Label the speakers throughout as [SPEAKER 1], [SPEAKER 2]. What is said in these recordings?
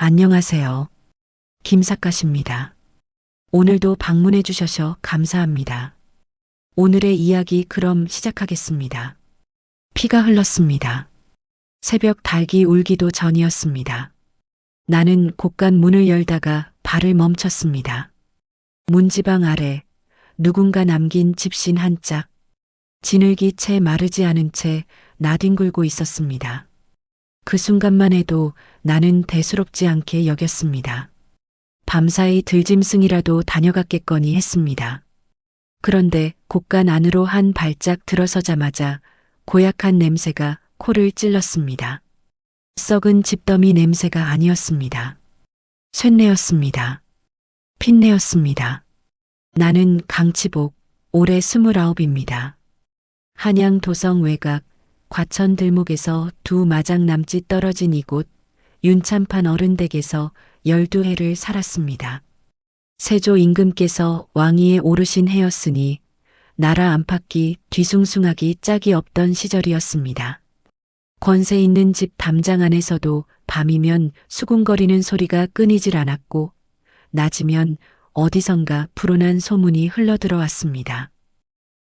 [SPEAKER 1] 안녕하세요. 김 작가십니다. 오늘도 방문해 주셔서 감사합니다. 오늘의 이야기 그럼 시작하겠습니다. 피가 흘렀습니다. 새벽 닭이 울기도 전이었습니다. 나는 곳간 문을 열다가 발을 멈췄습니다. 문지방 아래 누군가 남긴 집신 한 짝, 지늘기 채 마르지 않은 채 나뒹굴고 있었습니다. 그 순간만 해도 나는 대수롭지 않게 여겼습니다. 밤사이 들짐승이라도 다녀갔겠거니 했습니다. 그런데 곳간 안으로 한 발짝 들어서자마자 고약한 냄새가 코를 찔렀습니다. 썩은 집더미 냄새가 아니었습니다. 쇳내였습니다. 핀내였습니다. 나는 강치복, 올해 29입니다. 한양 도성 외곽 과천 들목에서 두 마장 남짓 떨어진 이곳 윤참판 어른댁에서 12해를 살았습니다. 세조 임금께서 왕위에 오르신 해였으니 나라 안팎이 뒤숭숭하기 짝이 없던 시절이었습니다. 권세 있는 집 담장 안에서도 밤이면 수군거리는 소리가 끊이질 않았고 낮이면 어디선가 불온한 소문이 흘러들어왔습니다.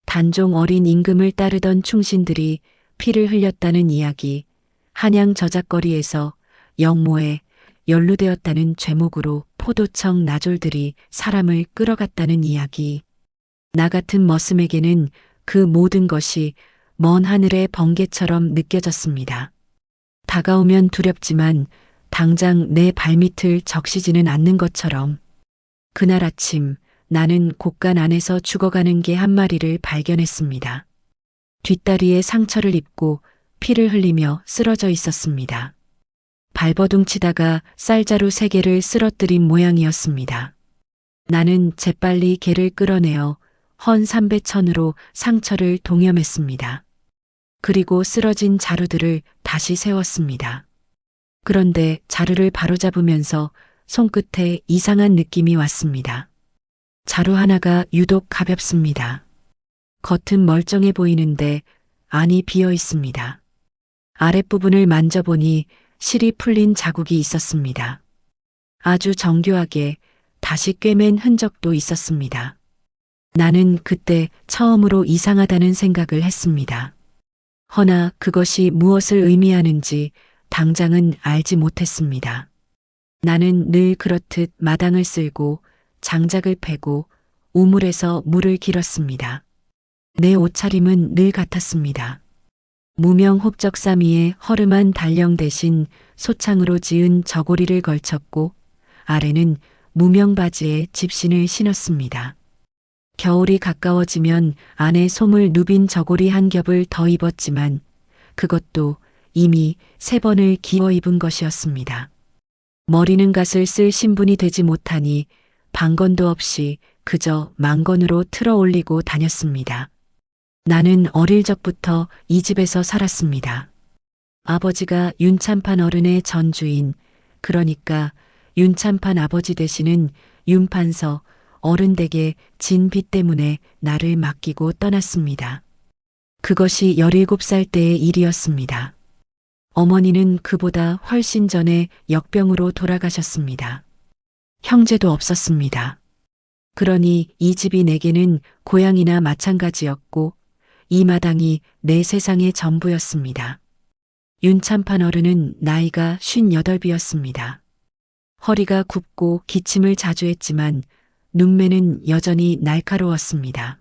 [SPEAKER 1] 단종 어린 임금을 따르던 충신들이 피를 흘렸다는 이야기, 한양 저작거리에서 영모에 연루되었다는 죄목으로 포도청 나졸들이 사람을 끌어갔다는 이야기. 나 같은 머슴에게는 그 모든 것이 먼 하늘의 번개처럼 느껴졌습니다. 다가오면 두렵지만 당장 내 발밑을 적시지는 않는 것처럼. 그날 아침 나는 곳간 안에서 죽어가는 개 한 마리를 발견했습니다. 뒷다리에 상처를 입고 피를 흘리며 쓰러져 있었습니다. 발버둥치다가 쌀자루 3개를 쓰러뜨린 모양이었습니다. 나는 재빨리 개를 끌어내어 헌 삼배천으로 상처를 동염했습니다. 그리고 쓰러진 자루들을 다시 세웠습니다. 그런데 자루를 바로잡으면서 손끝에 이상한 느낌이 왔습니다. 자루 하나가 유독 가볍습니다. 겉은 멀쩡해 보이는데 안이 비어 있습니다. 아랫부분을 만져보니 실이 풀린 자국이 있었습니다. 아주 정교하게 다시 꿰맨 흔적도 있었습니다. 나는 그때 처음으로 이상하다는 생각을 했습니다. 허나 그것이 무엇을 의미하는지 당장은 알지 못했습니다. 나는 늘 그렇듯 마당을 쓸고 장작을 패고 우물에서 물을 길었습니다. 내 옷차림은 늘 같았습니다. 무명 홉적사미에 허름한 달령 대신 소창으로 지은 저고리를 걸쳤고 아래는 무명 바지에 집신을 신었습니다. 겨울이 가까워지면 안에 솜을 누빈 저고리 한 겹을 더 입었지만 그것도 이미 3번을 기워 입은 것이었습니다. 머리는 갓을 쓸 신분이 되지 못하니 방건도 없이 그저 망건으로 틀어 올리고 다녔습니다. 나는 어릴 적부터 이 집에서 살았습니다. 아버지가 윤참판 어른의 전주인, 그러니까 윤참판 아버지 되시는 윤판서 어른댁에 진 빚 때문에 나를 맡기고 떠났습니다. 그것이 17살 때의 일이었습니다. 어머니는 그보다 훨씬 전에 역병으로 돌아가셨습니다. 형제도 없었습니다. 그러니 이 집이 내게는 고향이나 마찬가지였고 이 마당이 내 세상의 전부였습니다. 윤참판 어른은 나이가 58이었습니다. 허리가 굽고 기침을 자주 했지만 눈매는 여전히 날카로웠습니다.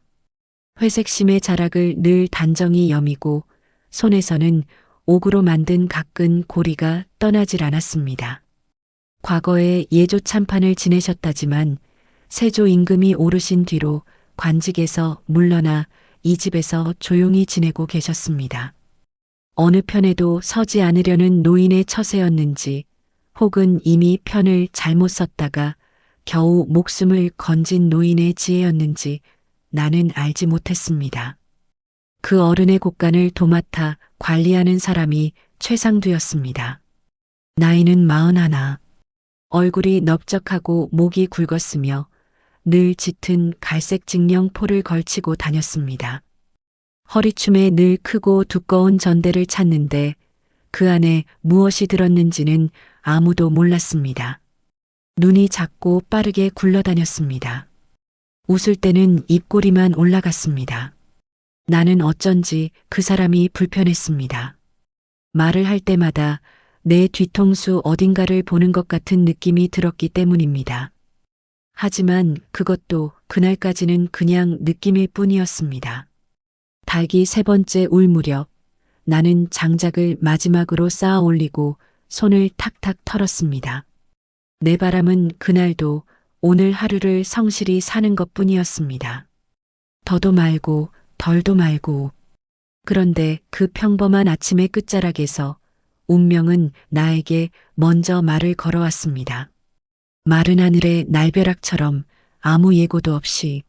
[SPEAKER 1] 회색심의 자락을 늘 단정히 여미고 손에서는 옥으로 만든 가끈 고리가 떠나질 않았습니다. 과거에 예조 참판을 지내셨다지만 세조 임금이 오르신 뒤로 관직에서 물러나 이 집에서 조용히 지내고 계셨습니다. 어느 편에도 서지 않으려는 노인의 처세였는지 혹은 이미 편을 잘못 썼다가 겨우 목숨을 건진 노인의 지혜였는지 나는 알지 못했습니다. 그 어른의 곳간을 도맡아 관리하는 사람이 최상두였습니다. 나이는 41. 얼굴이 넓적하고 목이 굵었으며 늘 짙은 갈색 직령 포를 걸치고 다녔습니다. 허리춤에 늘 크고 두꺼운 전대를 찼는데 그 안에 무엇이 들었는지는 아무도 몰랐습니다. 눈이 작고 빠르게 굴러다녔습니다. 웃을 때는 입꼬리만 올라갔습니다. 나는 어쩐지 그 사람이 불편했습니다. 말을 할 때마다 내 뒤통수 어딘가를 보는 것 같은 느낌이 들었기 때문입니다. 하지만 그것도 그날까지는 그냥 느낌일 뿐이었습니다. 닭이 세 번째 울 무렵 나는 장작을 마지막으로 쌓아 올리고 손을 탁탁 털었습니다. 내 바람은 그날도 오늘 하루를 성실히 사는 것 뿐이었습니다. 더도 말고 덜도 말고. 그런데 그 평범한 아침의 끝자락에서 운명은 나에게 먼저 말을 걸어왔습니다. 마른 하늘의 날벼락처럼 아무 예고도 없이.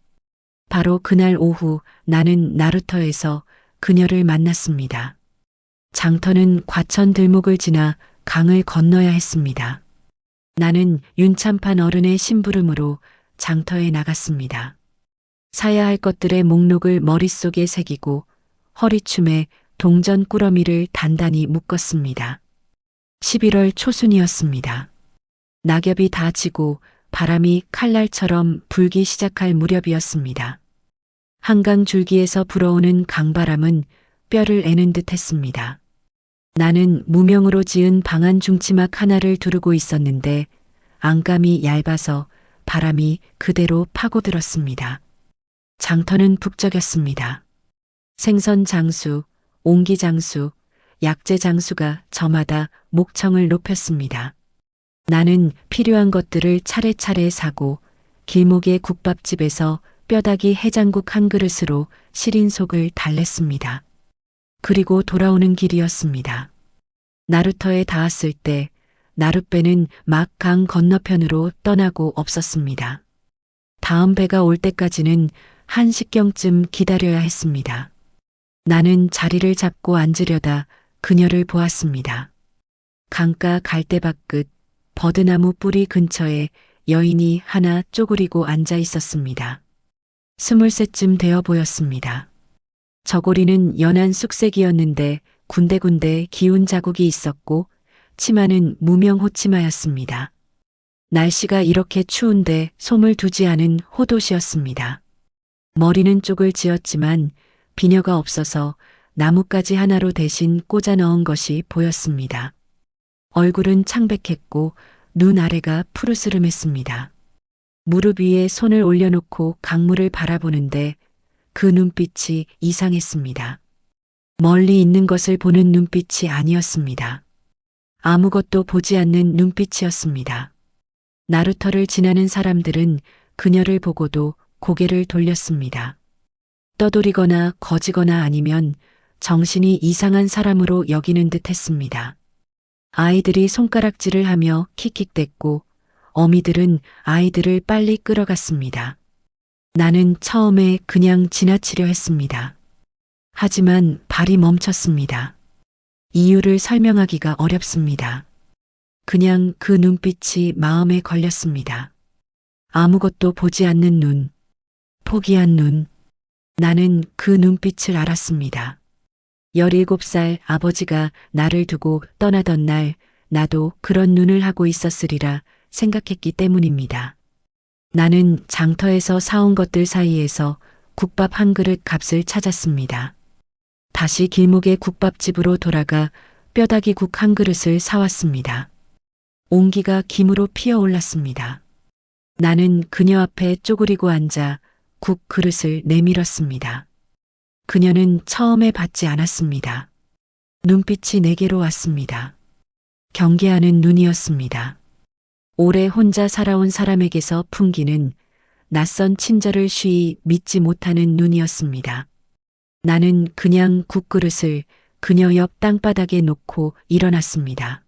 [SPEAKER 1] 바로 그날 오후 나는 나루터에서 그녀를 만났습니다. 장터는 과천 들목을 지나 강을 건너야 했습니다. 나는 윤참판 어른의 심부름으로 장터에 나갔습니다. 사야 할 것들의 목록을 머릿속에 새기고 허리춤에 동전 꾸러미를 단단히 묶었습니다. 11월 초순이었습니다. 낙엽이 다 지고 바람이 칼날처럼 불기 시작할 무렵이었습니다. 한강 줄기에서 불어오는 강바람은 뼈를 애는 듯 했습니다. 나는 무명으로 지은 방한 중치막 하나를 두르고 있었는데 안감이 얇아서 바람이 그대로 파고들었습니다. 장터는 북적였습니다. 생선 장수, 옹기 장수, 약재 장수가 저마다 목청을 높였습니다. 나는 필요한 것들을 차례차례 사고 길목의 국밥집에서 뼈다귀 해장국 한 그릇으로 시린 속을 달랬습니다. 그리고 돌아오는 길이었습니다. 나루터에 닿았을 때 나룻배는 막 강 건너편으로 떠나고 없었습니다. 다음 배가 올 때까지는 1시경쯤 기다려야 했습니다. 나는 자리를 잡고 앉으려다 그녀를 보았습니다. 강가 갈대밭 끝 버드나무 뿌리 근처에 여인이 하나 쪼그리고 앉아 있었습니다. 23쯤 되어 보였습니다. 저고리는 연한 쑥색이었는데 군데군데 기운 자국이 있었고 치마는 무명 호치마였습니다. 날씨가 이렇게 추운데 솜을 두지 않은 호도시였습니다. 머리는 쪽을 지었지만 비녀가 없어서 나뭇가지 하나로 대신 꽂아 넣은 것이 보였습니다. 얼굴은 창백했고 눈 아래가 푸르스름했습니다. 무릎 위에 손을 올려놓고 강물을 바라보는데 그 눈빛이 이상했습니다. 멀리 있는 것을 보는 눈빛이 아니었습니다. 아무것도 보지 않는 눈빛이었습니다. 나루터를 지나는 사람들은 그녀를 보고도 고개를 돌렸습니다. 떠돌이거나 거지거나 아니면 정신이 이상한 사람으로 여기는 듯 했습니다. 아이들이 손가락질을 하며 킥킥댔고 어미들은 아이들을 빨리 끌어갔습니다. 나는 처음에 그냥 지나치려 했습니다. 하지만 발이 멈췄습니다. 이유를 설명하기가 어렵습니다. 그냥 그 눈빛이 마음에 걸렸습니다. 아무것도 보지 않는 눈, 포기한 눈. 나는 그 눈빛을 알았습니다. 17살 아버지가 나를 두고 떠나던 날 나도 그런 눈을 하고 있었으리라 생각했기 때문입니다. 나는 장터에서 사온 것들 사이에서 국밥 한 그릇 값을 찾았습니다. 다시 길목의 국밥집으로 돌아가 뼈다귀 국 한 그릇을 사왔습니다. 온기가 김으로 피어올랐습니다. 나는 그녀 앞에 쪼그리고 앉아 국 그릇을 내밀었습니다. 그녀는 처음에 받지 않았습니다. 눈빛이 내게로 왔습니다. 경계하는 눈이었습니다. 오래 혼자 살아온 사람에게서 풍기는 낯선 친절을 쉬이 믿지 못하는 눈이었습니다. 나는 그냥 국그릇을 그녀 옆 땅바닥에 놓고 일어났습니다.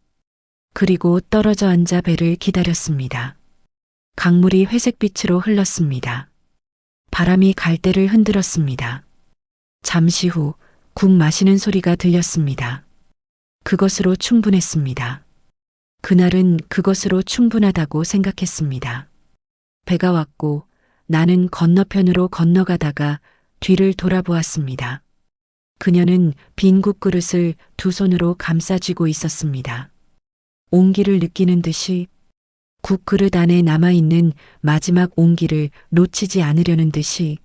[SPEAKER 1] 그리고 떨어져 앉아 배를 기다렸습니다. 강물이 회색빛으로 흘렀습니다. 바람이 갈대를 흔들었습니다. 잠시 후 국 마시는 소리가 들렸습니다. 그것으로 충분했습니다. 그날은 그것으로 충분하다고 생각했습니다. 배가 왔고 나는 건너편으로 건너가다가 뒤를 돌아보았습니다. 그녀는 빈 국그릇을 두 손으로 감싸쥐고 있었습니다. 온기를 느끼는 듯이 국그릇 안에 남아있는 마지막 온기를 놓치지 않으려는 듯이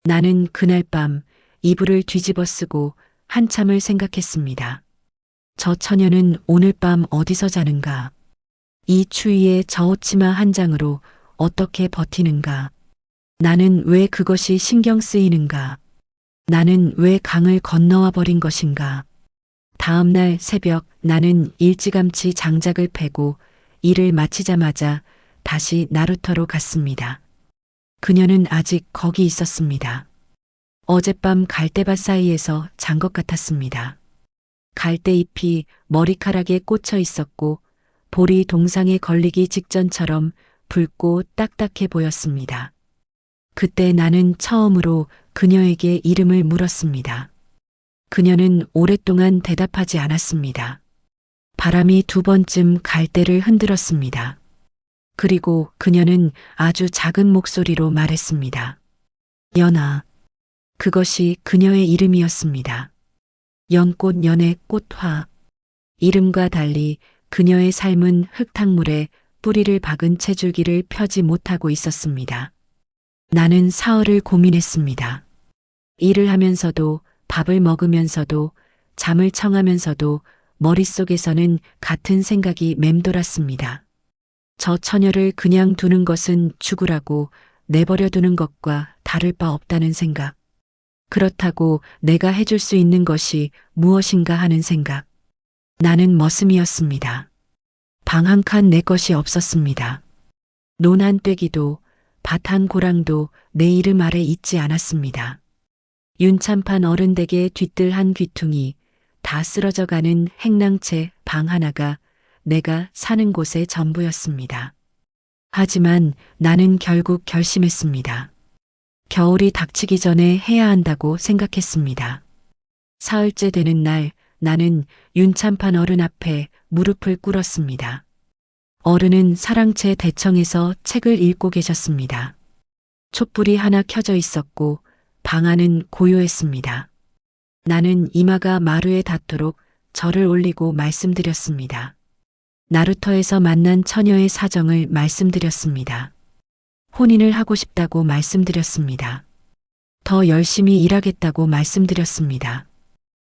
[SPEAKER 1] 나는 그날 밤 이불을 뒤집어 쓰고 한참을 생각했습니다. 저 처녀는 오늘 밤 어디서 자는가? 이 추위에 저 옷치마 한 장으로 어떻게 버티는가? 나는 왜 그것이 신경 쓰이는가? 나는 왜 강을 건너와 버린 것인가? 다음 날 새벽 나는 일찌감치 장작을 패고 일을 마치자마자 다시 나루터로 갔습니다. 그녀는 아직 거기 있었습니다. 어젯밤 갈대밭 사이에서 잔 것 같았습니다. 갈대잎이 머리카락에 꽂혀 있었고 볼이 동상에 걸리기 직전처럼 붉고 딱딱해 보였습니다. 그때 나는 처음으로 그녀에게 이름을 물었습니다. 그녀는 오랫동안 대답하지 않았습니다. 바람이 두 번쯤 갈대를 흔들었습니다. 그리고 그녀는 아주 작은 목소리로 말했습니다. 연아. 그것이 그녀의 이름이었습니다. 연꽃 연의 꽃화. 이름과 달리 그녀의 삶은 흙탕물에 뿌리를 박은 채 줄기를 펴지 못하고 있었습니다. 나는 사흘을 고민했습니다. 일을 하면서도 밥을 먹으면서도 잠을 청하면서도 머릿속에서는 같은 생각이 맴돌았습니다. 저 처녀를 그냥 두는 것은 죽으라고 내버려 두는 것과 다를 바 없다는 생각. 그렇다고 내가 해줄 수 있는 것이 무엇인가 하는 생각. 나는 머슴이었습니다. 방 한 칸 내 것이 없었습니다. 논 한 떼기도 밭 한 고랑도 내 이름 아래 있지 않았습니다. 윤참판 어른 댁의 뒤뜰 한 귀퉁이, 다 쓰러져가는 행랑채 방 하나가 내가 사는 곳의 전부였습니다. 하지만 나는 결국 결심했습니다. 겨울이 닥치기 전에 해야 한다고 생각했습니다. 사흘째 되는 날 나는 윤참판 어른 앞에 무릎을 꿇었습니다. 어른은 사랑채 대청에서 책을 읽고 계셨습니다. 촛불이 하나 켜져 있었고 방 안은 고요했습니다. 나는 이마가 마루에 닿도록 절을 올리고 말씀드렸습니다. 나루터에서 만난 처녀의 사정을 말씀드렸습니다. 혼인을 하고 싶다고 말씀드렸습니다. 더 열심히 일하겠다고 말씀드렸습니다.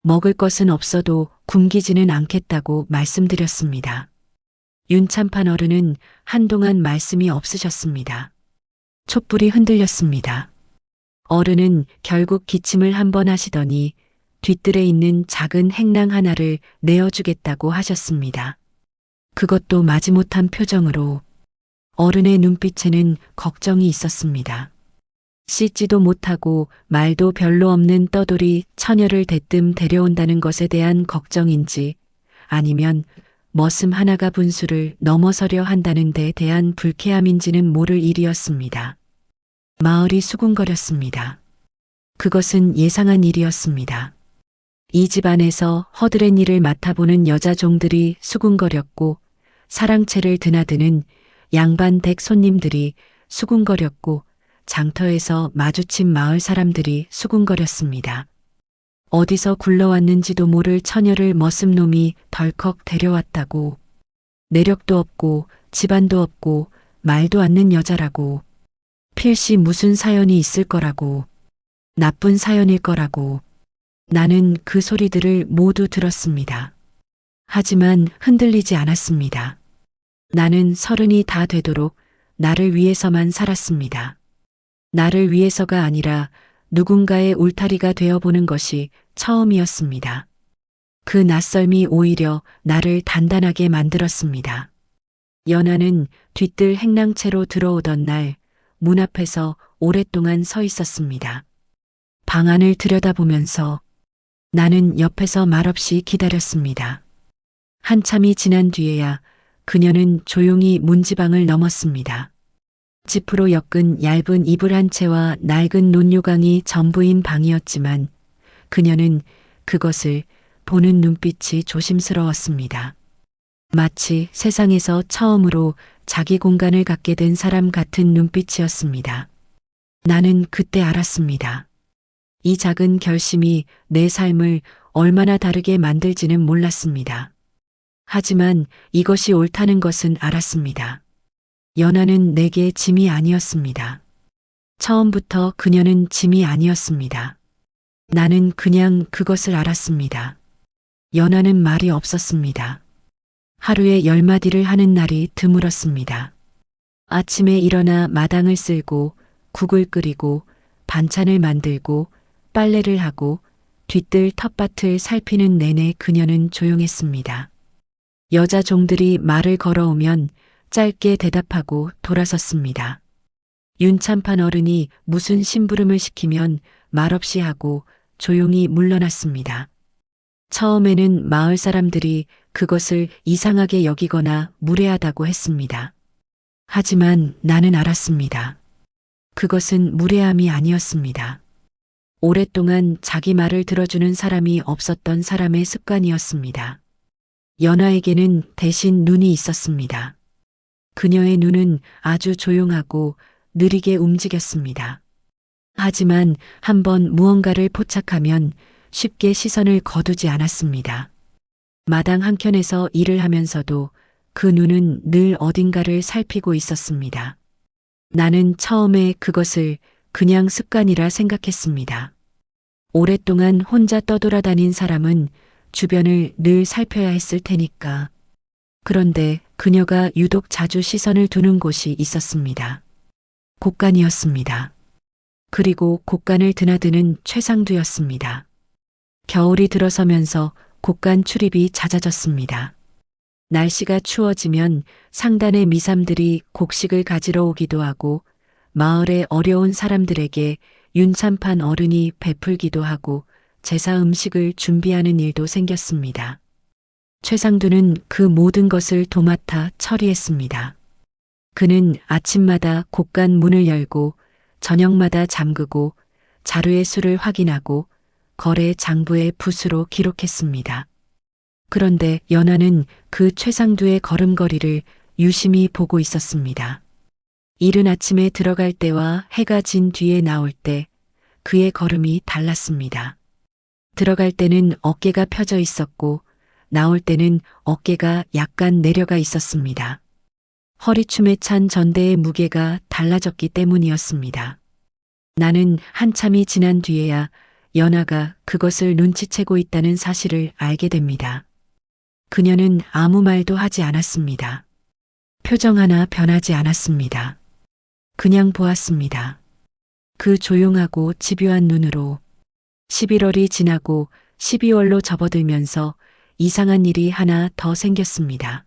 [SPEAKER 1] 먹을 것은 없어도 굶기지는 않겠다고 말씀드렸습니다. 윤참판 어른은 한동안 말씀이 없으셨습니다. 촛불이 흔들렸습니다. 어른은 결국 기침을 한 번 하시더니 뒤뜰에 있는 작은 행랑 하나를 내어주겠다고 하셨습니다. 그것도 마지못한 표정으로. 어른의 눈빛에는 걱정이 있었습니다. 씻지도 못하고 말도 별로 없는 떠돌이 처녀를 대뜸 데려온다는 것에 대한 걱정인지 아니면 머슴 하나가 분수를 넘어서려 한다는 데 대한 불쾌함인지는 모를 일이었습니다. 마을이 수군거렸습니다. 그것은 예상한 일이었습니다. 이 집안에서 허드렛 일을 맡아보는 여자 종들이 수군거렸고 사랑채를 드나드는 양반 댁 손님들이 수군거렸고 장터에서 마주친 마을 사람들이 수군거렸습니다. 어디서 굴러왔는지도 모를 처녀를 머슴놈이 덜컥 데려왔다고. 내력도 없고 집안도 없고 말도 않는 여자라고. 필시 무슨 사연이 있을 거라고. 나쁜 사연일 거라고. 나는 그 소리들을 모두 들었습니다. 하지만 흔들리지 않았습니다. 나는 30이 다 되도록 나를 위해서만 살았습니다. 나를 위해서가 아니라 누군가의 울타리가 되어보는 것이 처음이었습니다. 그 낯설미 오히려 나를 단단하게 만들었습니다. 연하는 뒤뜰 행랑채로 들어오던 날 문 앞에서 오랫동안 서 있었습니다. 방 안을 들여다보면서 나는 옆에서 말없이 기다렸습니다. 한참이 지난 뒤에야 그녀는 조용히 문지방을 넘었습니다. 지프로 엮은 얇은 이불 한 채와 낡은 논요강이 전부인 방이었지만 그녀는 그것을 보는 눈빛이 조심스러웠습니다. 마치 세상에서 처음으로 자기 공간을 갖게 된 사람 같은 눈빛이었습니다. 나는 그때 알았습니다. 이 작은 결심이 내 삶을 얼마나 다르게 만들지는 몰랐습니다. 하지만 이것이 옳다는 것은 알았습니다. 연하는 내게 짐이 아니었습니다. 처음부터 그녀는 짐이 아니었습니다. 나는 그냥 그것을 알았습니다. 연하는 말이 없었습니다. 하루에 10마디를 하는 날이 드물었습니다. 아침에 일어나 마당을 쓸고 국을 끓이고 반찬을 만들고 빨래를 하고 뒤뜰 텃밭을 살피는 내내 그녀는 조용했습니다. 여자 종들이 말을 걸어오면 짧게 대답하고 돌아섰습니다. 윤참판 어른이 무슨 심부름을 시키면 말없이 하고 조용히 물러났습니다. 처음에는 마을 사람들이 그것을 이상하게 여기거나 무례하다고 했습니다. 하지만 나는 알았습니다. 그것은 무례함이 아니었습니다. 오랫동안 자기 말을 들어주는 사람이 없었던 사람의 습관이었습니다. 연하에게는 대신 눈이 있었습니다. 그녀의 눈은 아주 조용하고 느리게 움직였습니다. 하지만 한번 무언가를 포착하면 쉽게 시선을 거두지 않았습니다. 마당 한켠에서 일을 하면서도 그 눈은 늘 어딘가를 살피고 있었습니다. 나는 처음에 그것을 그냥 습관이라 생각했습니다. 오랫동안 혼자 떠돌아다닌 사람은 주변을 늘 살펴야 했을 테니까. 그런데 그녀가 유독 자주 시선을 두는 곳이 있었습니다. 곡간이었습니다. 그리고 곡간을 드나드는 최상두였습니다. 겨울이 들어서면서 곡간 출입이 잦아졌습니다. 날씨가 추워지면 상단의 미삼들이 곡식을 가지러 오기도 하고 마을의 어려운 사람들에게 윤참판 어른이 베풀기도 하고 제사 음식을 준비하는 일도 생겼습니다. 최상두는 그 모든 것을 도맡아 처리했습니다. 그는 아침마다 곡간 문을 열고 저녁마다 잠그고 자루의 수를 확인하고 거래 장부에 붓으로 기록했습니다. 그런데 연하는 그 최상두의 걸음걸이를 유심히 보고 있었습니다. 이른 아침에 들어갈 때와 해가 진 뒤에 나올 때 그의 걸음이 달랐습니다. 들어갈 때는 어깨가 펴져 있었고 나올 때는 어깨가 약간 내려가 있었습니다. 허리춤에 찬 전대의 무게가 달라졌기 때문이었습니다. 나는 한참이 지난 뒤에야 연하가 그것을 눈치채고 있다는 사실을 알게 됩니다. 그녀는 아무 말도 하지 않았습니다. 표정 하나 변하지 않았습니다. 그냥 보았습니다. 그 조용하고 집요한 눈으로. 11월이 지나고 12월로 접어들면서 이상한 일이 하나 더 생겼습니다.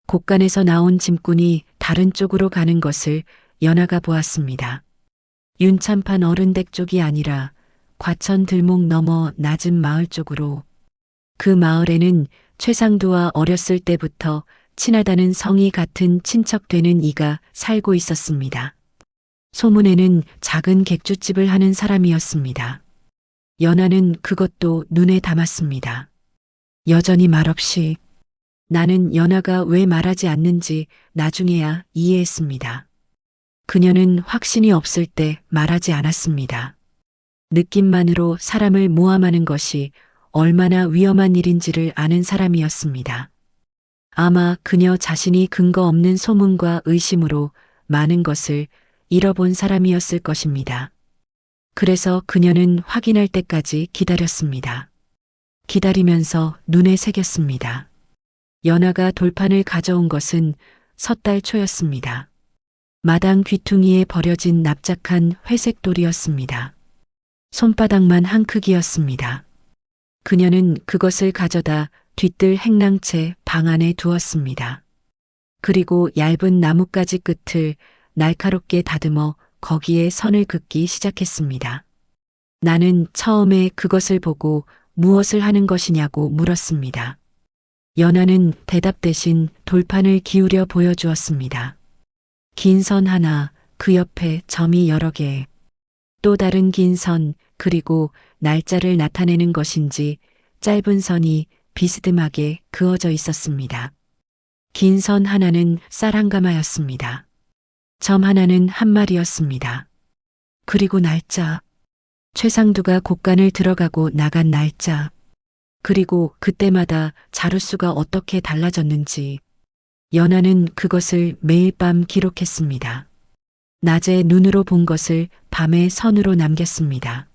[SPEAKER 1] 곡간에서 나온 짐꾼이 다른 쪽으로 가는 것을 연하가 보았습니다. 윤참판 어른댁 쪽이 아니라 과천 들목 넘어 낮은 마을 쪽으로. 그 마을에는 최상두와 어렸을 때부터 친하다는 성이 같은 친척 되는 이가 살고 있었습니다. 소문에는 작은 객주집을 하는 사람이었습니다. 연하는 그것도 눈에 담았습니다. 여전히 말없이. 나는 연하가 왜 말하지 않는지 나중에야 이해했습니다. 그녀는 확신이 없을 때 말하지 않았습니다. 느낌만으로 사람을 모함하는 것이 얼마나 위험한 일인지를 아는 사람이었습니다. 아마 그녀 자신이 근거 없는 소문과 의심으로 많은 것을 잃어본 사람이었을 것입니다. 그래서 그녀는 확인할 때까지 기다렸습니다. 기다리면서 눈에 새겼습니다. 연하가 돌판을 가져온 것은 섣달 초였습니다. 마당 귀퉁이에 버려진 납작한 회색 돌이었습니다. 손바닥만 한 크기였습니다. 그녀는 그것을 가져다 뒤뜰 행랑채 방 안에 두었습니다. 그리고 얇은 나뭇가지 끝을 날카롭게 다듬어 거기에 선을 긋기 시작했습니다. 나는 처음에 그것을 보고 무엇을 하는 것이냐고 물었습니다. 연하는 대답 대신 돌판을 기울여 보여주었습니다. 긴 선 하나, 그 옆에 점이 여러 개. 또 다른 긴 선, 그리고 날짜를 나타내는 것인지 짧은 선이 비스듬하게 그어져 있었습니다. 긴 선 하나는 쌀 한 가마였습니다. 점 하나는 한 마리였습니다. 그리고 날짜. 최상두가 곡간을 들어가고 나간 날짜, 그리고 그때마다 자루수가 어떻게 달라졌는지 연하는 그것을 매일 밤 기록했습니다. 낮에 눈으로 본 것을 밤에 선으로 남겼습니다.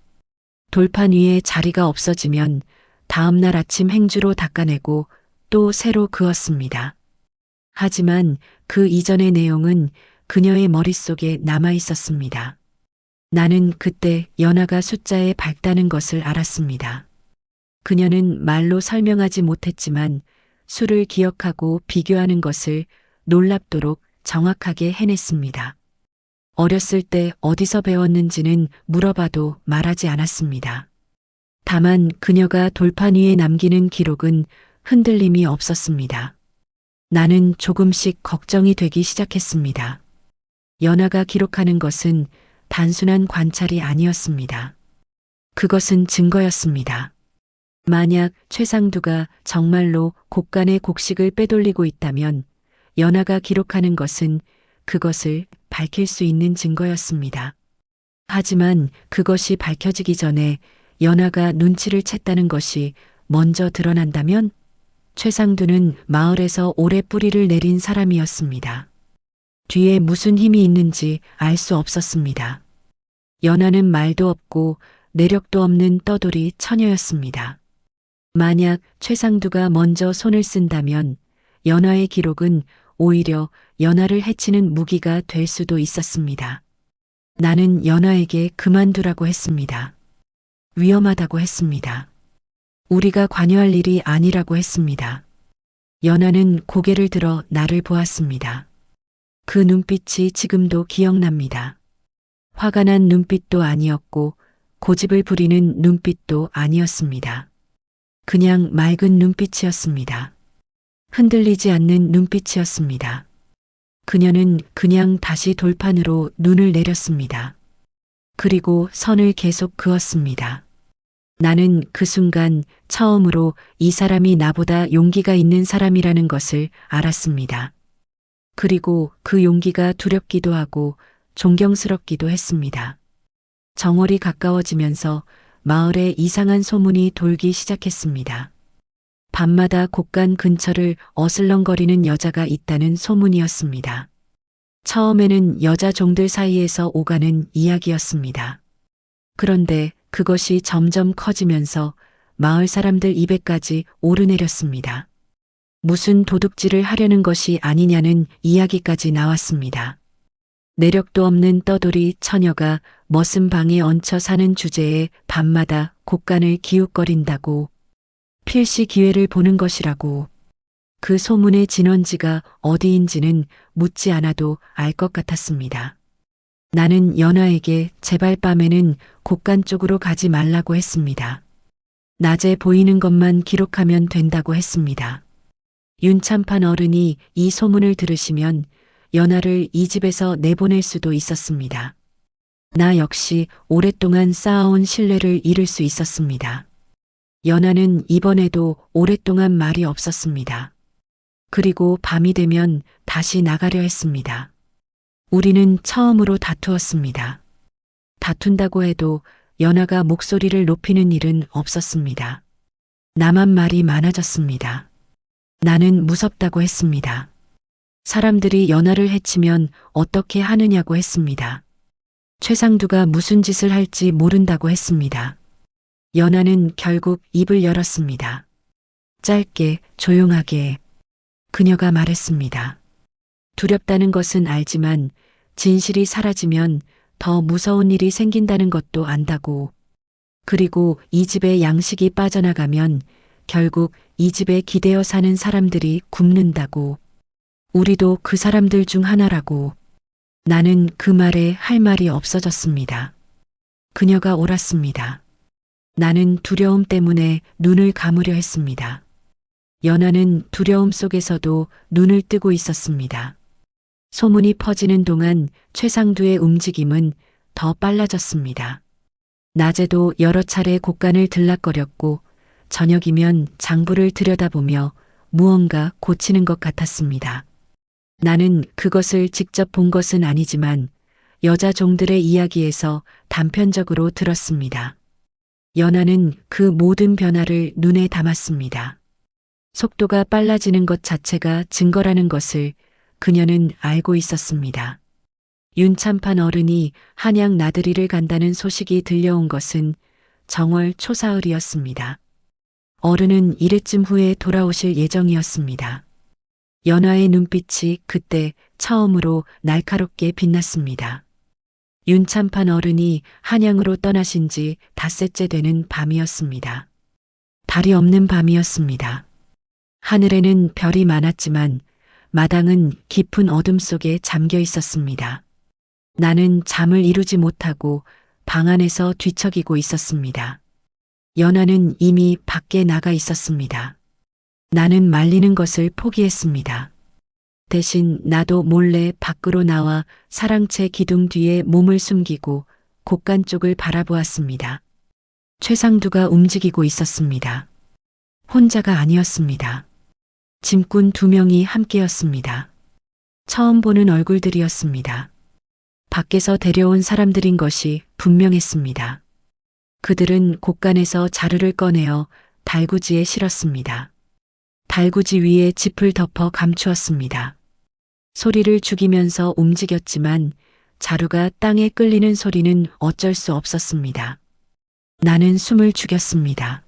[SPEAKER 1] 돌판 위에 자리가 없어지면 다음날 아침 행주로 닦아내고 또 새로 그었습니다. 하지만 그 이전의 내용은 그녀의 머릿속에 남아 있었습니다. 나는 그때 연하가 숫자에 밝다는 것을 알았습니다. 그녀는 말로 설명하지 못했지만 수를 기억하고 비교하는 것을 놀랍도록 정확하게 해냈습니다. 어렸을 때 어디서 배웠는지는 물어봐도 말하지 않았습니다. 다만 그녀가 돌판 위에 남기는 기록은 흔들림이 없었습니다. 나는 조금씩 걱정이 되기 시작했습니다. 연하가 기록하는 것은 단순한 관찰이 아니었습니다. 그것은 증거였습니다. 만약 최상두가 정말로 곡간의 곡식을 빼돌리고 있다면 연하가 기록하는 것은 그것을 밝힐 수 있는 증거였습니다. 하지만 그것이 밝혀지기 전에 연하가 눈치를 챘다는 것이 먼저 드러난다면 최상두는 마을에서 오래 뿌리를 내린 사람이었습니다. 뒤에 무슨 힘이 있는지 알 수 없었습니다. 연하는 말도 없고 내력도 없는 떠돌이 처녀였습니다. 만약 최상두가 먼저 손을 쓴다면 연하의 기록은 오히려 연하를 해치는 무기가 될 수도 있었습니다. 나는 연하에게 그만두라고 했습니다. 위험하다고 했습니다. 우리가 관여할 일이 아니라고 했습니다. 연하는 고개를 들어 나를 보았습니다. 그 눈빛이 지금도 기억납니다. 화가 난 눈빛도 아니었고 고집을 부리는 눈빛도 아니었습니다. 그냥 맑은 눈빛이었습니다. 흔들리지 않는 눈빛이었습니다. 그녀는 그냥 다시 돌판으로 눈을 내렸습니다. 그리고 선을 계속 그었습니다. 나는 그 순간 처음으로 이 사람이 나보다 용기가 있는 사람이라는 것을 알았습니다. 그리고 그 용기가 두렵기도 하고 존경스럽기도 했습니다. 정월이 가까워지면서 마을에 이상한 소문이 돌기 시작했습니다. 밤마다 곡간 근처를 어슬렁거리는 여자가 있다는 소문이었습니다. 처음에는 여자 종들 사이에서 오가는 이야기였습니다. 그런데 그것이 점점 커지면서 마을 사람들 입에까지 오르내렸습니다. 무슨 도둑질을 하려는 것이 아니냐는 이야기까지 나왔습니다. 내력도 없는 떠돌이 처녀가 머슴 방에 얹혀 사는 주제에 밤마다 곡간을 기웃거린다고, 필시 기회를 보는 것이라고, 그 소문의 진원지가 어디인지는 묻지 않아도 알 것 같았습니다. 나는 연하에게 제발 밤에는 곡간 쪽으로 가지 말라고 했습니다. 낮에 보이는 것만 기록하면 된다고 했습니다. 윤참판 어른이 이 소문을 들으시면 연하를 이 집에서 내보낼 수도 있었습니다. 나 역시 오랫동안 쌓아온 신뢰를 잃을 수 있었습니다. 연하는 이번에도 오랫동안 말이 없었습니다. 그리고 밤이 되면 다시 나가려 했습니다. 우리는 처음으로 다투었습니다. 다툰다고 해도 연하가 목소리를 높이는 일은 없었습니다. 나만 말이 많아졌습니다. 나는 무섭다고 했습니다. 사람들이 연하를 해치면 어떻게 하느냐고 했습니다. 최상두가 무슨 짓을 할지 모른다고 했습니다. 연하는 결국 입을 열었습니다. 짧게, 조용하게. 그녀가 말했습니다. 두렵다는 것은 알지만 진실이 사라지면 더 무서운 일이 생긴다는 것도 안다고. 그리고 이 집의 양식이 빠져나가면 결국 이 집에 기대어 사는 사람들이 굶는다고. 우리도 그 사람들 중 하나라고. 나는 그 말에 할 말이 없어졌습니다. 그녀가 옳았습니다. 나는 두려움 때문에 눈을 감으려 했습니다. 연하는 두려움 속에서도 눈을 뜨고 있었습니다. 소문이 퍼지는 동안 최상두의 움직임은 더 빨라졌습니다. 낮에도 여러 차례 곡간을 들락거렸고 저녁이면 장부를 들여다보며 무언가 고치는 것 같았습니다. 나는 그것을 직접 본 것은 아니지만 여자 종들의 이야기에서 단편적으로 들었습니다. 연하는 그 모든 변화를 눈에 담았습니다. 속도가 빨라지는 것 자체가 증거라는 것을 그녀는 알고 있었습니다. 윤참판 어른이 한양 나들이를 간다는 소식이 들려온 것은 정월 초사흘이었습니다. 어른은 이래쯤 후에 돌아오실 예정이었습니다. 연하의 눈빛이 그때 처음으로 날카롭게 빛났습니다. 윤참판 어른이 한양으로 떠나신 지 닷새째 되는 밤이었습니다. 달이 없는 밤이었습니다. 하늘에는 별이 많았지만 마당은 깊은 어둠 속에 잠겨 있었습니다. 나는 잠을 이루지 못하고 방 안에서 뒤척이고 있었습니다. 연하는 이미 밖에 나가 있었습니다. 나는 말리는 것을 포기했습니다. 대신 나도 몰래 밖으로 나와 사랑채 기둥 뒤에 몸을 숨기고 곳간 쪽을 바라보았습니다. 최상두가 움직이고 있었습니다. 혼자가 아니었습니다. 짐꾼 2명이 함께였습니다. 처음 보는 얼굴들이었습니다. 밖에서 데려온 사람들인 것이 분명했습니다. 그들은 곳간에서 자루를 꺼내어 달구지에 실었습니다. 달구지 위에 짚을 덮어 감추었습니다. 소리를 죽이면서 움직였지만 자루가 땅에 끌리는 소리는 어쩔 수 없었습니다. 나는 숨을 죽였습니다.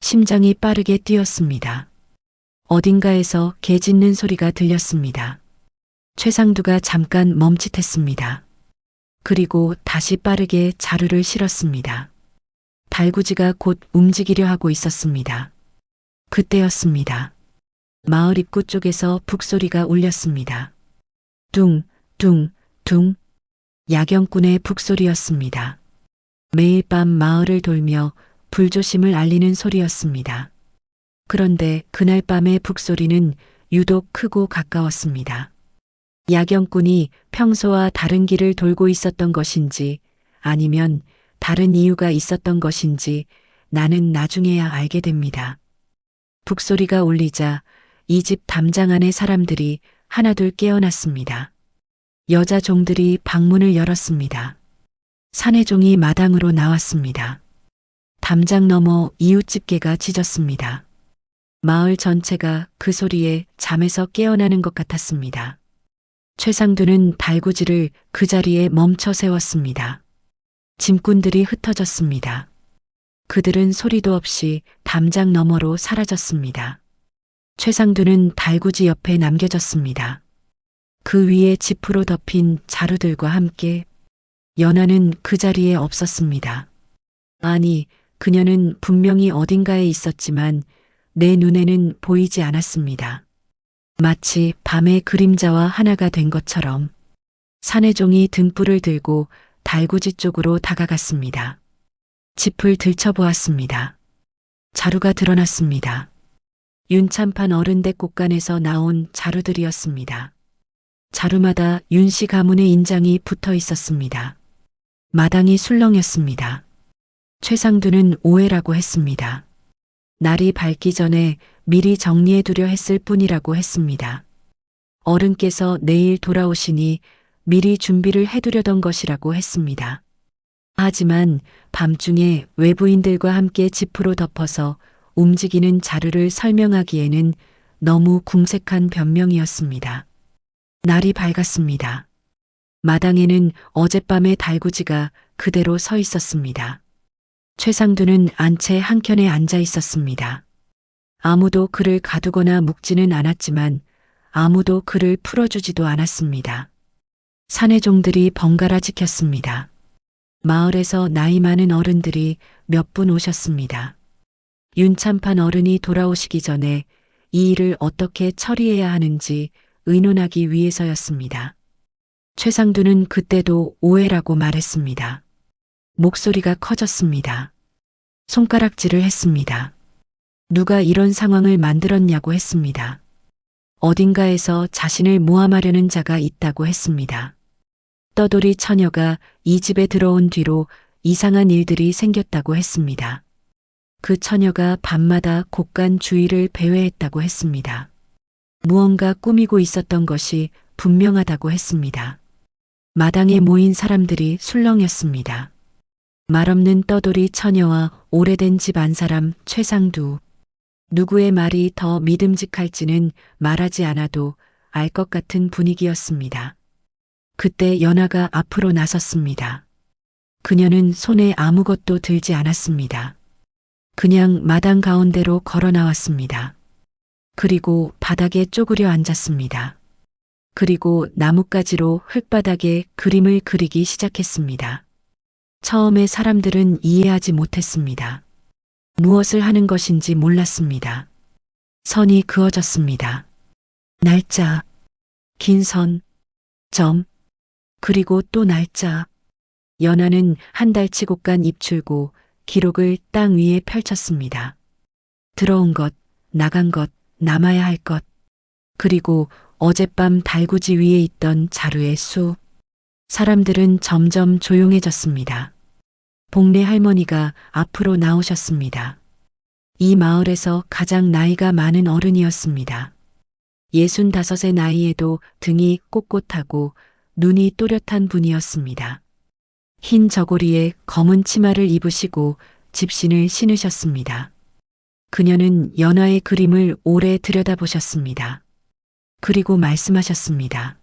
[SPEAKER 1] 심장이 빠르게 뛰었습니다. 어딘가에서 개 짖는 소리가 들렸습니다. 최상두가 잠깐 멈칫했습니다. 그리고 다시 빠르게 자루를 실었습니다. 달구지가 곧 움직이려 하고 있었습니다. 그때였습니다. 마을 입구 쪽에서 북소리가 울렸습니다. 둥, 둥, 둥. 야경꾼의 북소리였습니다. 매일 밤 마을을 돌며 불조심을 알리는 소리였습니다. 그런데 그날 밤의 북소리는 유독 크고 가까웠습니다. 야경꾼이 평소와 다른 길을 돌고 있었던 것인지 아니면 다른 이유가 있었던 것인지 나는 나중에야 알게 됩니다. 북소리가 울리자 이 집 담장 안의 사람들이 하나둘 깨어났습니다. 여자 종들이 방문을 열었습니다. 사내종이 마당으로 나왔습니다. 담장 너머 이웃집게가 짖었습니다. 마을 전체가 그 소리에 잠에서 깨어나는 것 같았습니다. 최상두는 달구지를 그 자리에 멈춰 세웠습니다. 짐꾼들이 흩어졌습니다. 그들은 소리도 없이 담장 너머로 사라졌습니다. 최상두는 달구지 옆에 남겨졌습니다. 그 위에 지프로 덮인 자루들과 함께 연하는 그 자리에 없었습니다. 아니, 그녀는 분명히 어딘가에 있었지만 내 눈에는 보이지 않았습니다. 마치 밤의 그림자와 하나가 된 것처럼 사내종이 등불을 들고 달구지 쪽으로 다가갔습니다. 짚을 들춰보았습니다. 자루가 드러났습니다. 윤참판 어른댁 곳간에서 나온 자루들이었습니다. 자루마다 윤씨 가문의 인장이 붙어 있었습니다. 마당이 술렁였습니다. 최상두는 오해라고 했습니다. 날이 밝기 전에 미리 정리해두려 했을 뿐이라고 했습니다. 어른께서 내일 돌아오시니 미리 준비를 해두려던 것이라고 했습니다. 하지만 밤중에 외부인들과 함께 짚으로 덮어서 움직이는 자루를 설명하기에는 너무 궁색한 변명이었습니다. 날이 밝았습니다. 마당에는 어젯밤의 달구지가 그대로 서 있었습니다. 최상두는 안채 한켠에 앉아 있었습니다. 아무도 그를 가두거나 묶지는 않았지만 아무도 그를 풀어주지도 않았습니다. 사내종들이 번갈아 지켰습니다. 마을에서 나이 많은 어른들이 몇 분 오셨습니다. 윤참판 어른이 돌아오시기 전에 이 일을 어떻게 처리해야 하는지 의논하기 위해서였습니다. 최상두는 그때도 오해라고 말했습니다. 목소리가 커졌습니다. 손가락질을 했습니다. 누가 이런 상황을 만들었냐고 했습니다. 어딘가에서 자신을 모함하려는 자가 있다고 했습니다. 떠돌이 처녀가 이 집에 들어온 뒤로 이상한 일들이 생겼다고 했습니다. 그 처녀가 밤마다 곳간 주위를 배회했다고 했습니다. 무언가 꾸미고 있었던 것이 분명하다고 했습니다. 마당에 모인 사람들이 술렁였습니다. 말없는 떠돌이 처녀와 오래된 집 안사람 최상두. 누구의 말이 더 믿음직할지는 말하지 않아도 알 것 같은 분위기였습니다. 그때 연하가 앞으로 나섰습니다. 그녀는 손에 아무것도 들지 않았습니다. 그냥 마당 가운데로 걸어 나왔습니다. 그리고 바닥에 쪼그려 앉았습니다. 그리고 나뭇가지로 흙바닥에 그림을 그리기 시작했습니다. 처음에 사람들은 이해하지 못했습니다. 무엇을 하는 것인지 몰랐습니다. 선이 그어졌습니다. 날짜, 긴 선, 점, 그리고 또 날짜. 연하는 한 달치 곡간 입출고 기록을 땅 위에 펼쳤습니다. 들어온 것, 나간 것, 남아야 할 것, 그리고 어젯밤 달구지 위에 있던 자루의 수. 사람들은 점점 조용해졌습니다. 복례 할머니가 앞으로 나오셨습니다. 이 마을에서 가장 나이가 많은 어른이었습니다. 65의 나이에도 등이 꼿꼿하고 눈이 또렷한 분이었습니다. 흰 저고리에 검은 치마를 입으시고 집신을 신으셨습니다. 그녀는 연하의 그림을 오래 들여다보셨습니다. 그리고 말씀하셨습니다.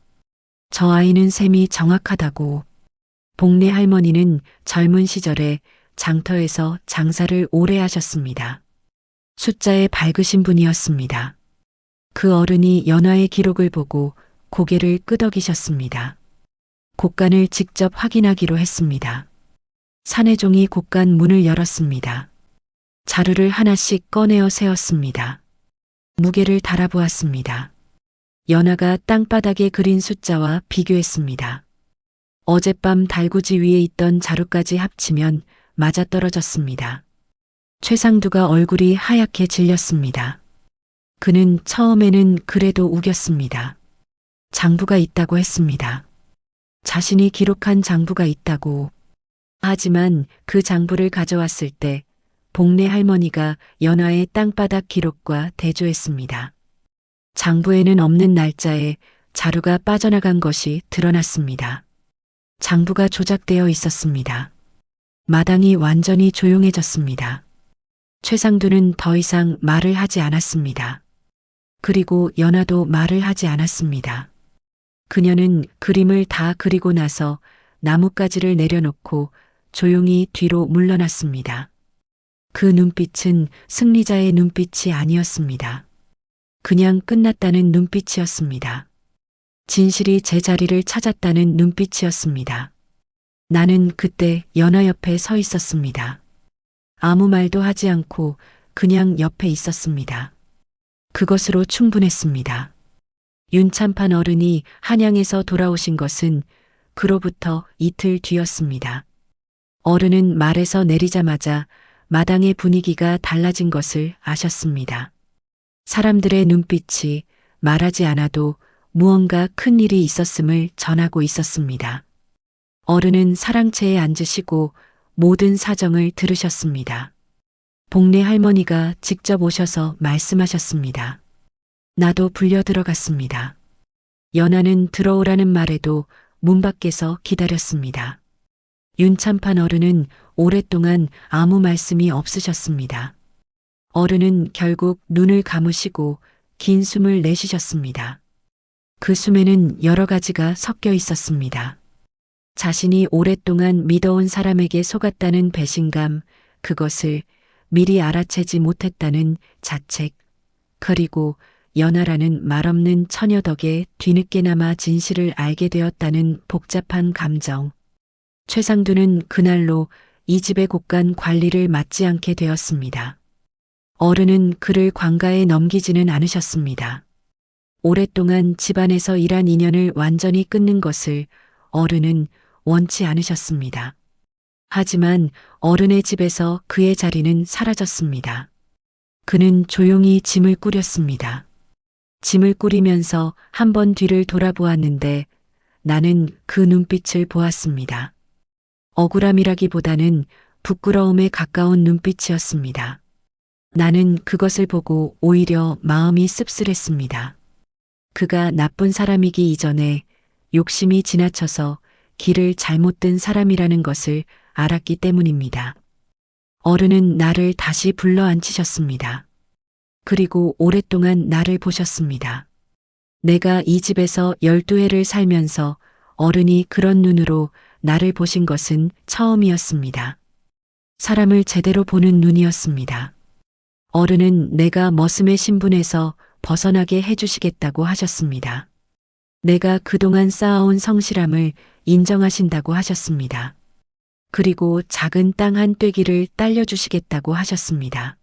[SPEAKER 1] 저 아이는 셈이 정확하다고. 복례 할머니는 젊은 시절에 장터에서 장사를 오래 하셨습니다. 숫자에 밝으신 분이었습니다. 그 어른이 연하의 기록을 보고 고개를 끄덕이셨습니다. 곡간을 직접 확인하기로 했습니다. 사내종이 곡간 문을 열었습니다. 자루를 하나씩 꺼내어 세웠습니다. 무게를 달아보았습니다. 연하가 땅바닥에 그린 숫자와 비교했습니다. 어젯밤 달구지 위에 있던 자루까지 합치면 맞아떨어졌습니다. 최상두가 얼굴이 하얗게 질렸습니다. 그는 처음에는 그래도 우겼습니다. 장부가 있다고 했습니다. 자신이 기록한 장부가 있다고. 하지만 그 장부를 가져왔을 때 복례 할머니가 연하의 땅바닥 기록과 대조했습니다. 장부에는 없는 날짜에 자루가 빠져나간 것이 드러났습니다. 장부가 조작되어 있었습니다. 마당이 완전히 조용해졌습니다. 최상두는 더 이상 말을 하지 않았습니다. 그리고 연하도 말을 하지 않았습니다. 그녀는 그림을 다 그리고 나서 나뭇가지를 내려놓고 조용히 뒤로 물러났습니다. 그 눈빛은 승리자의 눈빛이 아니었습니다. 그냥 끝났다는 눈빛이었습니다. 진실이 제자리를 찾았다는 눈빛이었습니다. 나는 그때 연하 옆에 서 있었습니다. 아무 말도 하지 않고 그냥 옆에 있었습니다. 그것으로 충분했습니다. 윤참판 어른이 한양에서 돌아오신 것은 그로부터 이틀 뒤였습니다. 어른은 말에서 내리자마자 마당의 분위기가 달라진 것을 아셨습니다. 사람들의 눈빛이 말하지 않아도 무언가 큰 일이 있었음을 전하고 있었습니다. 어른은 사랑채에 앉으시고 모든 사정을 들으셨습니다. 복례 할머니가 직접 오셔서 말씀하셨습니다. 나도 불려 들어갔습니다. 연하는 들어오라는 말에도 문 밖에서 기다렸습니다. 윤참판 어른은 오랫동안 아무 말씀이 없으셨습니다. 어른은 결국 눈을 감으시고 긴 숨을 내쉬셨습니다. 그 숨에는 여러 가지가 섞여 있었습니다. 자신이 오랫동안 믿어온 사람에게 속았다는 배신감, 그것을 미리 알아채지 못했다는 자책, 그리고 연하라는 말없는 처녀 덕에 뒤늦게나마 진실을 알게 되었다는 복잡한 감정. 최상두는 그날로 이 집의 곡간 관리를 맡지 않게 되었습니다. 어른은 그를 관가에 넘기지는 않으셨습니다. 오랫동안 집안에서 일한 인연을 완전히 끊는 것을 어른은 원치 않으셨습니다. 하지만 어른의 집에서 그의 자리는 사라졌습니다. 그는 조용히 짐을 꾸렸습니다. 짐을 꾸리면서 한 번 뒤를 돌아보았는데 나는 그 눈빛을 보았습니다. 억울함이라기보다는 부끄러움에 가까운 눈빛이었습니다. 나는 그것을 보고 오히려 마음이 씁쓸했습니다. 그가 나쁜 사람이기 이전에 욕심이 지나쳐서 길을 잘못 든 사람이라는 것을 알았기 때문입니다. 어른은 나를 다시 불러 앉히셨습니다. 그리고 오랫동안 나를 보셨습니다. 내가 이 집에서 12해를 살면서 어른이 그런 눈으로 나를 보신 것은 처음이었습니다. 사람을 제대로 보는 눈이었습니다. 어른은 내가 머슴의 신분에서 벗어나게 해주시겠다고 하셨습니다. 내가 그동안 쌓아온 성실함을 인정하신다고 하셨습니다. 그리고 작은 땅 한 떼기를 딸려주시겠다고 하셨습니다.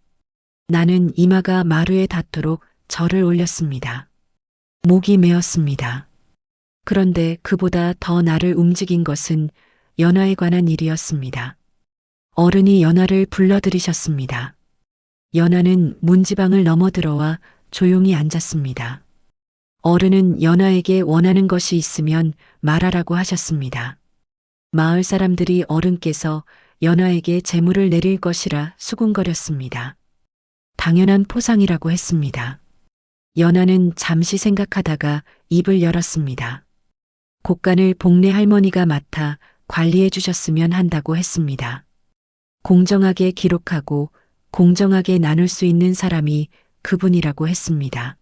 [SPEAKER 1] 나는 이마가 마루에 닿도록 절을 올렸습니다. 목이 메었습니다. 그런데 그보다 더 나를 움직인 것은 연화에 관한 일이었습니다. 어른이 연화를 불러들이셨습니다. 연화는 문지방을 넘어들어와 조용히 앉았습니다. 어른은 연화에게 원하는 것이 있으면 말하라고 하셨습니다. 마을 사람들이 어른께서 연화에게 재물을 내릴 것이라 수군거렸습니다. 당연한 포상이라고 했습니다. 연화는 잠시 생각하다가 입을 열었습니다. 곡간을 복례 할머니가 맡아 관리해 주셨으면 한다고 했습니다. 공정하게 기록하고 공정하게 나눌 수 있는 사람이 그분이라고 했습니다.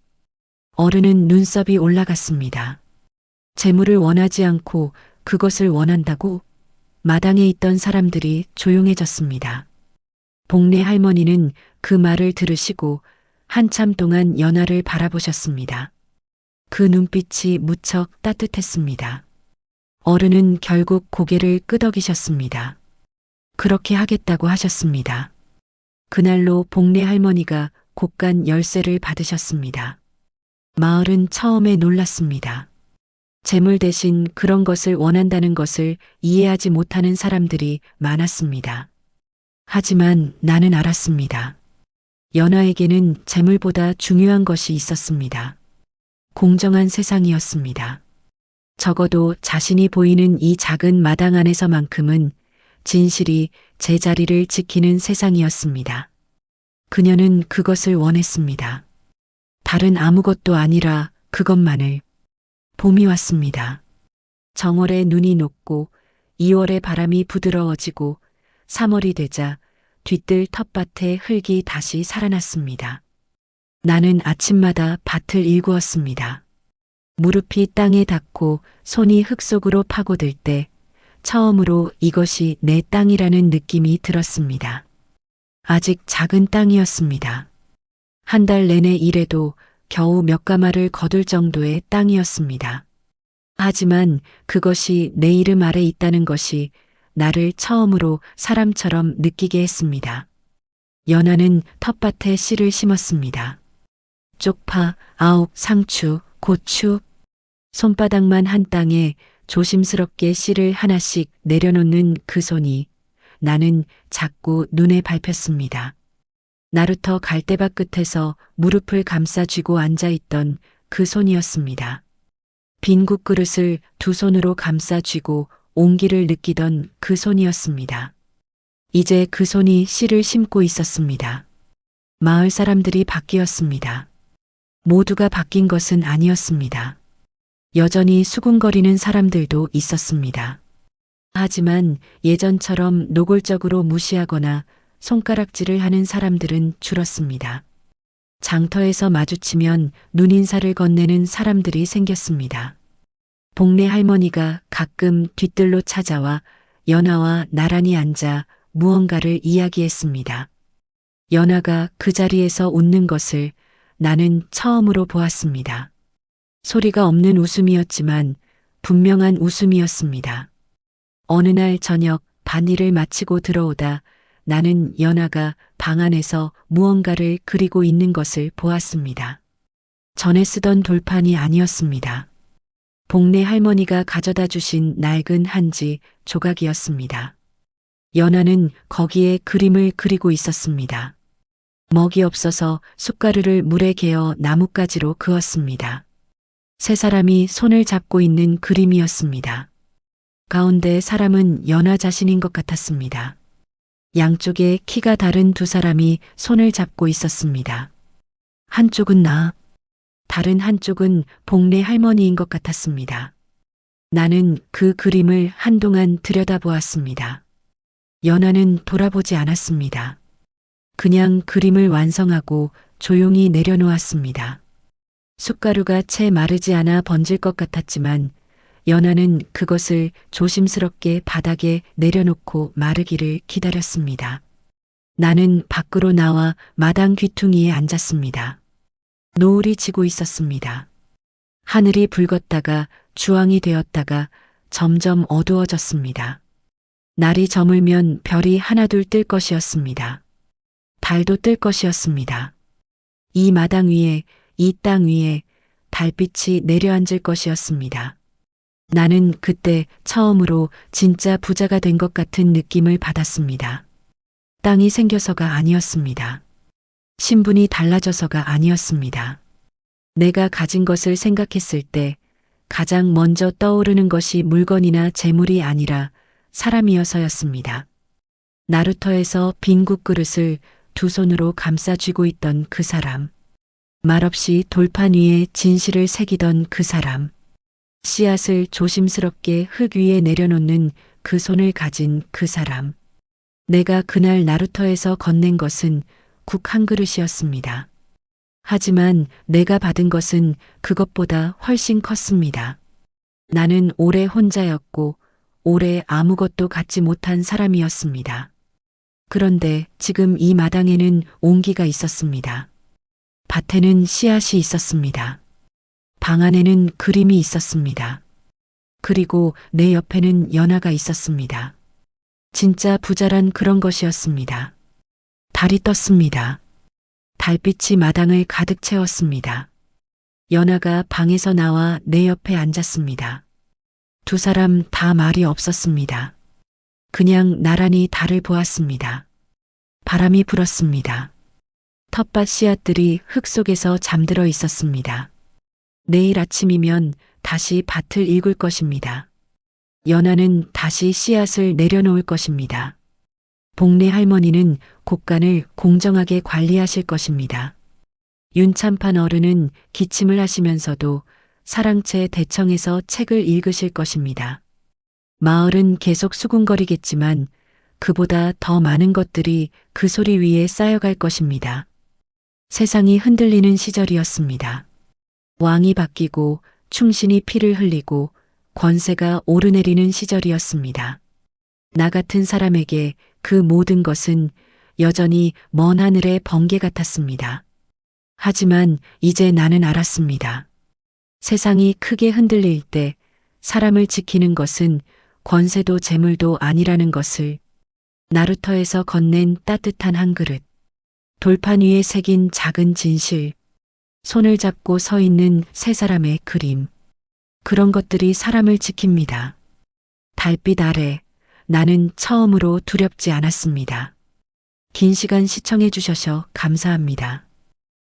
[SPEAKER 1] 어른은 눈썹이 올라갔습니다. 재물을 원하지 않고 그것을 원한다고? 마당에 있던 사람들이 조용해졌습니다. 복례 할머니는 그 말을 들으시고 한참 동안 연화를 바라보셨습니다. 그 눈빛이 무척 따뜻했습니다. 어른은 결국 고개를 끄덕이셨습니다. 그렇게 하겠다고 하셨습니다. 그날로 복례 할머니가 곡간 열쇠를 받으셨습니다. 마을은 처음에 놀랐습니다. 재물 대신 그런 것을 원한다는 것을 이해하지 못하는 사람들이 많았습니다. 하지만 나는 알았습니다. 연화에게는 재물보다 중요한 것이 있었습니다. 공정한 세상이었습니다. 적어도 자신이 보이는 이 작은 마당 안에서만큼은 진실이 제자리를 지키는 세상이었습니다. 그녀는 그것을 원했습니다. 다른 아무것도 아니라 그것만을. 봄이 왔습니다. 정월에 눈이 녹고 2월에 바람이 부드러워지고 3월이 되자 뒤뜰 텃밭에 흙이 다시 살아났습니다. 나는 아침마다 밭을 일구었습니다. 무릎이 땅에 닿고 손이 흙 속으로 파고들 때 처음으로 이것이 내 땅이라는 느낌이 들었습니다. 아직 작은 땅이었습니다. 한 달 내내 일해도 겨우 몇 가마를 거둘 정도의 땅이었습니다. 하지만 그것이 내 이름 아래 있다는 것이 나를 처음으로 사람처럼 느끼게 했습니다. 연화는 텃밭에 씨를 심었습니다. 쪽파, 아욱, 상추, 고추. 손바닥만 한 땅에 조심스럽게 씨를 하나씩 내려놓는 그 손이 나는 자꾸 눈에 밟혔습니다. 나루터 갈대밭 끝에서 무릎을 감싸 쥐고 앉아있던 그 손이었습니다. 빈 국그릇을 두 손으로 감싸 쥐고 온기를 느끼던 그 손이었습니다. 이제 그 손이 씨를 심고 있었습니다. 마을 사람들이 바뀌었습니다. 모두가 바뀐 것은 아니었습니다. 여전히 수군거리는 사람들도 있었습니다. 하지만 예전처럼 노골적으로 무시하거나 손가락질을 하는 사람들은 줄었습니다. 장터에서 마주치면 눈인사를 건네는 사람들이 생겼습니다. 복례 할머니가 가끔 뒤뜰로 찾아와 연화와 나란히 앉아 무언가를 이야기했습니다. 연화가 그 자리에서 웃는 것을 나는 처음으로 보았습니다. 소리가 없는 웃음이었지만 분명한 웃음이었습니다. 어느 날 저녁 밭일을 마치고 들어오다 나는 연화가 방 안에서 무언가를 그리고 있는 것을 보았습니다. 전에 쓰던 돌판이 아니었습니다. 복례 할머니가 가져다 주신 낡은 한지 조각이었습니다. 연화는 거기에 그림을 그리고 있었습니다. 먹이 없어서 숟가루를 물에 개어 나뭇가지로 그었습니다. 세 사람이 손을 잡고 있는 그림이었습니다. 가운데 사람은 연화 자신인 것 같았습니다. 양쪽에 키가 다른 두 사람이 손을 잡고 있었습니다. 한쪽은 나, 다른 한쪽은 복례 할머니인 것 같았습니다. 나는 그 그림을 한동안 들여다보았습니다. 연하는 돌아보지 않았습니다. 그냥 그림을 완성하고 조용히 내려놓았습니다. 숟가루가 채 마르지 않아 번질 것 같았지만 연하는 그것을 조심스럽게 바닥에 내려놓고 마르기를 기다렸습니다. 나는 밖으로 나와 마당 귀퉁이에 앉았습니다. 노을이 지고 있었습니다. 하늘이 붉었다가 주황이 되었다가 점점 어두워졌습니다. 날이 저물면 별이 하나둘 뜰 것이었습니다. 달도 뜰 것이었습니다. 이 마당 위에, 이 땅 위에 달빛이 내려앉을 것이었습니다. 나는 그때 처음으로 진짜 부자가 된 것 같은 느낌을 받았습니다. 땅이 생겨서가 아니었습니다. 신분이 달라져서가 아니었습니다. 내가 가진 것을 생각했을 때 가장 먼저 떠오르는 것이 물건이나 재물이 아니라 사람이어서였습니다. 나루터에서 빈 국그릇을 두 손으로 감싸 쥐고 있던 그 사람. 말없이 돌판 위에 진실을 새기던 그 사람. 씨앗을 조심스럽게 흙 위에 내려놓는 그 손을 가진 그 사람. 내가 그날 나루터에서 건넨 것은 국 한 그릇이었습니다. 하지만 내가 받은 것은 그것보다 훨씬 컸습니다. 나는 오래 혼자였고 오래 아무것도 갖지 못한 사람이었습니다. 그런데 지금 이 마당에는 온기가 있었습니다. 밭에는 씨앗이 있었습니다. 방 안에는 그림이 있었습니다. 그리고 내 옆에는 연하가 있었습니다. 진짜 부자란 그런 것이었습니다. 달이 떴습니다. 달빛이 마당을 가득 채웠습니다. 연하가 방에서 나와 내 옆에 앉았습니다. 두 사람 다 말이 없었습니다. 그냥 나란히 달을 보았습니다. 바람이 불었습니다. 텃밭 씨앗들이 흙 속에서 잠들어 있었습니다. 내일 아침이면 다시 밭을 일굴 것입니다. 연하는 다시 씨앗을 내려놓을 것입니다. 복내 할머니는 곡간을 공정하게 관리하실 것입니다. 윤참판 어른은 기침을 하시면서도 사랑채 대청에서 책을 읽으실 것입니다. 마을은 계속 수군거리겠지만 그보다 더 많은 것들이 그 소리 위에 쌓여갈 것입니다. 세상이 흔들리는 시절이었습니다. 왕이 바뀌고 충신이 피를 흘리고 권세가 오르내리는 시절이었습니다. 나 같은 사람에게 그 모든 것은 여전히 먼 하늘의 번개 같았습니다. 하지만 이제 나는 알았습니다. 세상이 크게 흔들릴 때 사람을 지키는 것은 권세도 재물도 아니라는 것을. 나루터에서 건넨 따뜻한 한 그릇, 돌판 위에 새긴 작은 진실, 손을 잡고 서 있는 세 사람의 그림. 그런 것들이 사람을 지킵니다. 달빛 아래 나는 처음으로 두렵지 않았습니다. 긴 시간 시청해 주셔서 감사합니다.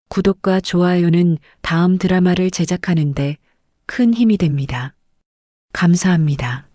[SPEAKER 1] 구독과 좋아요는 다음 드라마를 제작하는데 큰 힘이 됩니다. 감사합니다.